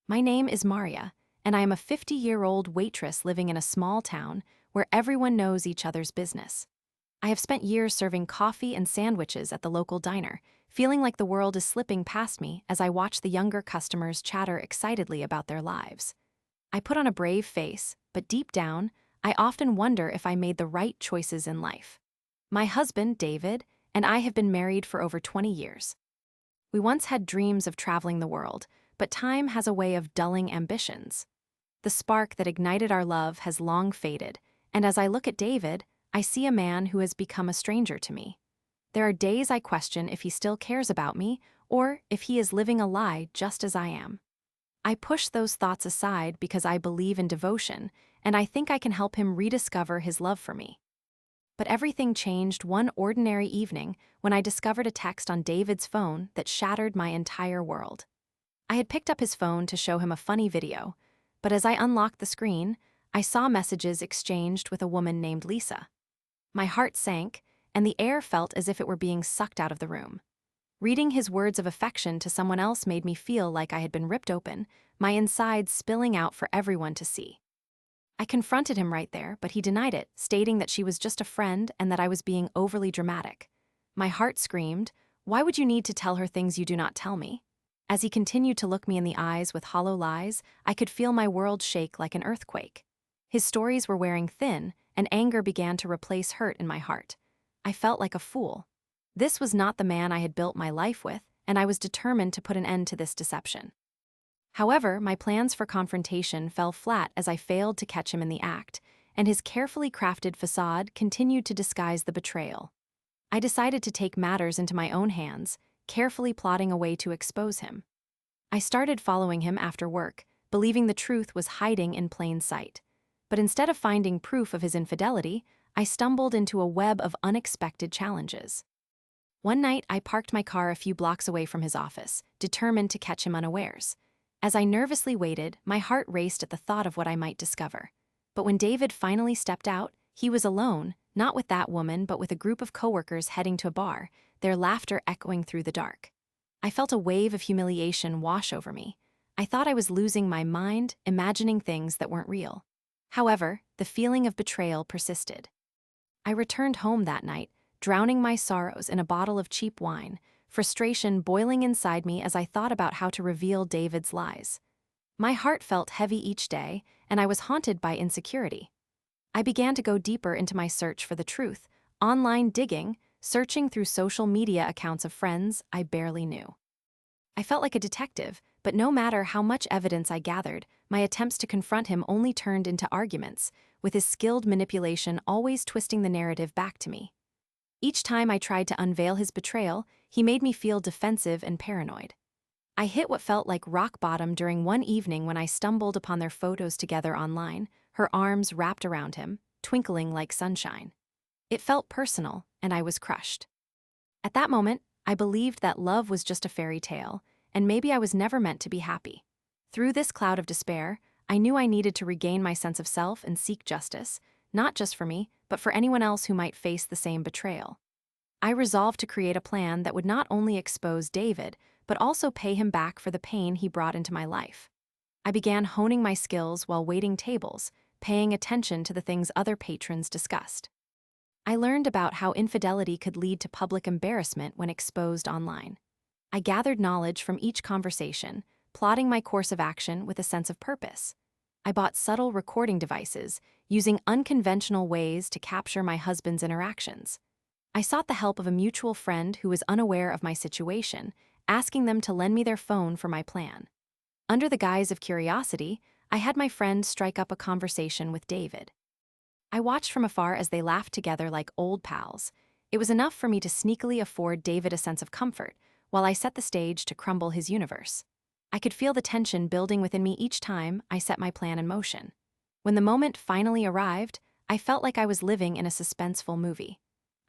My name is Maria, and I am a 50-year-old waitress living in a small town where everyone knows each other's business. I have spent years serving coffee and sandwiches at the local diner, feeling like the world is slipping past me as I watch the younger customers chatter excitedly about their lives. I put on a brave face, but deep down, I often wonder if I made the right choices in life. My husband, David, and I have been married for over 20 years. We once had dreams of traveling the world, but time has a way of dulling ambitions. The spark that ignited our love has long faded, and as I look at David, I see a man who has become a stranger to me. There are days I question if he still cares about me, or if he is living a lie just as I am. I push those thoughts aside because I believe in devotion, and I think I can help him rediscover his love for me. But everything changed one ordinary evening when I discovered a text on David's phone that shattered my entire world. I had picked up his phone to show him a funny video, but as I unlocked the screen, I saw messages exchanged with a woman named Lisa. My heart sank, and the air felt as if it were being sucked out of the room. Reading his words of affection to someone else made me feel like I had been ripped open, my insides spilling out for everyone to see. I confronted him right there, but he denied it, stating that she was just a friend and that I was being overly dramatic. My heart screamed, "Why would you need to tell her things you do not tell me?" As he continued to look me in the eyes with hollow lies, I could feel my world shake like an earthquake. His stories were wearing thin, and anger began to replace hurt in my heart. I felt like a fool. This was not the man I had built my life with, and I was determined to put an end to this deception. However, my plans for confrontation fell flat as I failed to catch him in the act, and his carefully crafted facade continued to disguise the betrayal. I decided to take matters into my own hands, carefully plotting a way to expose him. I started following him after work, believing the truth was hiding in plain sight. But instead of finding proof of his infidelity, I stumbled into a web of unexpected challenges. One night, I parked my car a few blocks away from his office, determined to catch him unawares. As I nervously waited, my heart raced at the thought of what I might discover. But when David finally stepped out, he was alone, not with that woman but with a group of coworkers heading to a bar, their laughter echoing through the dark. I felt a wave of humiliation wash over me. I thought I was losing my mind, imagining things that weren't real. However, the feeling of betrayal persisted. I returned home that night, drowning my sorrows in a bottle of cheap wine, frustration boiling inside me as I thought about how to reveal David's lies. My heart felt heavy each day, and I was haunted by insecurity. I began to go deeper into my search for the truth, online digging, searching through social media accounts of friends I barely knew. I felt like a detective, but no matter how much evidence I gathered, my attempts to confront him only turned into arguments, with his skilled manipulation always twisting the narrative back to me. Each time I tried to unveil his betrayal, he made me feel defensive and paranoid. I hit what felt like rock bottom during one evening when I stumbled upon their photos together online, her arms wrapped around him, twinkling like sunshine. It felt personal, and I was crushed. At that moment, I believed that love was just a fairy tale, and maybe I was never meant to be happy. Through this cloud of despair, I knew I needed to regain my sense of self and seek justice, not just for me, but for anyone else who might face the same betrayal. I resolved to create a plan that would not only expose David, but also pay him back for the pain he brought into my life. I began honing my skills while waiting tables, paying attention to the things other patrons discussed. I learned about how infidelity could lead to public embarrassment when exposed online. I gathered knowledge from each conversation, plotting my course of action with a sense of purpose. I bought subtle recording devices, using unconventional ways to capture my husband's interactions. I sought the help of a mutual friend who was unaware of my situation, asking them to lend me their phone for my plan. Under the guise of curiosity, I had my friend strike up a conversation with David. I watched from afar as they laughed together like old pals. It was enough for me to sneakily afford David a sense of comfort, while I set the stage to crumble his universe. I could feel the tension building within me each time I set my plan in motion. When the moment finally arrived, I felt like I was living in a suspenseful movie.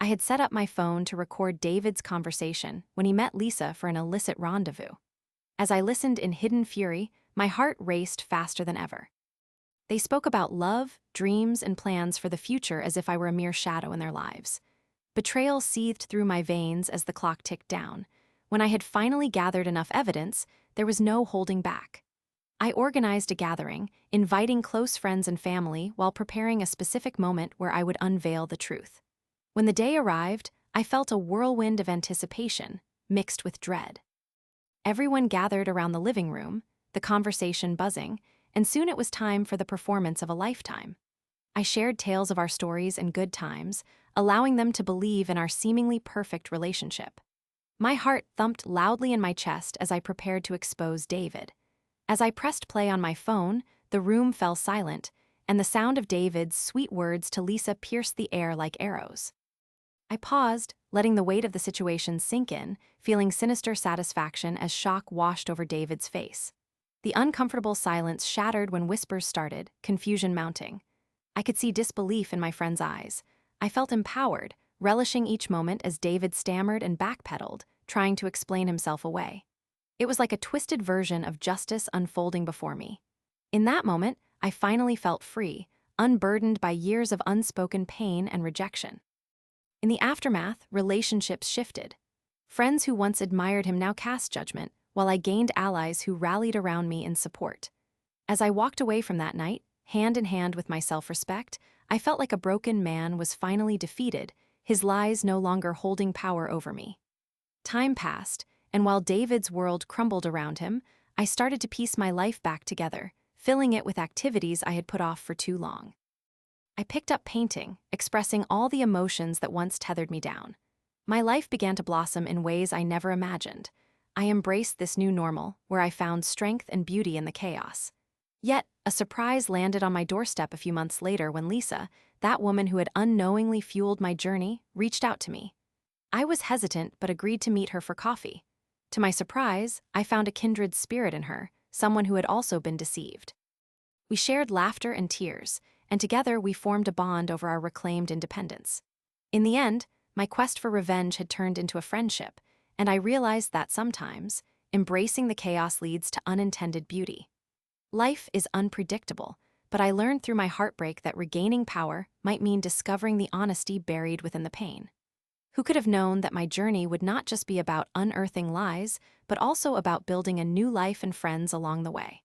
I had set up my phone to record David's conversation when he met Lisa for an illicit rendezvous. As I listened in hidden fury, my heart raced faster than ever. They spoke about love, dreams, and plans for the future as if I were a mere shadow in their lives. Betrayal seethed through my veins as the clock ticked down. When I had finally gathered enough evidence, there was no holding back. I organized a gathering, inviting close friends and family while preparing a specific moment where I would unveil the truth. When the day arrived, I felt a whirlwind of anticipation, mixed with dread. Everyone gathered around the living room, the conversation buzzing, and soon it was time for the performance of a lifetime. I shared tales of our stories and good times, allowing them to believe in our seemingly perfect relationship. My heart thumped loudly in my chest as I prepared to expose David. As I pressed play on my phone, the room fell silent, and the sound of David's sweet words to Lisa pierced the air like arrows. I paused, letting the weight of the situation sink in, feeling sinister satisfaction as shock washed over David's face. The uncomfortable silence shattered when whispers started, confusion mounting. I could see disbelief in my friend's eyes. I felt empowered, relishing each moment as David stammered and backpedaled, trying to explain himself away. It was like a twisted version of justice unfolding before me. In that moment, I finally felt free, unburdened by years of unspoken pain and rejection. In the aftermath, relationships shifted. Friends who once admired him now cast judgment, while I gained allies who rallied around me in support. As I walked away from that night, hand in hand with my self-respect, I felt like a broken man was finally defeated, his lies no longer holding power over me. Time passed, and while David's world crumbled around him, I started to piece my life back together, filling it with activities I had put off for too long. I picked up painting, expressing all the emotions that once tethered me down. My life began to blossom in ways I never imagined. I embraced this new normal, where I found strength and beauty in the chaos. Yet, a surprise landed on my doorstep a few months later when Lisa, that woman who had unknowingly fueled my journey, reached out to me. I was hesitant but agreed to meet her for coffee. To my surprise, I found a kindred spirit in her, someone who had also been deceived. We shared laughter and tears, and together we formed a bond over our reclaimed independence. In the end, my quest for revenge had turned into a friendship, and I realized that sometimes, embracing the chaos leads to unintended beauty. Life is unpredictable, but I learned through my heartbreak that regaining power might mean discovering the honesty buried within the pain. Who could have known that my journey would not just be about unearthing lies, but also about building a new life and friends along the way?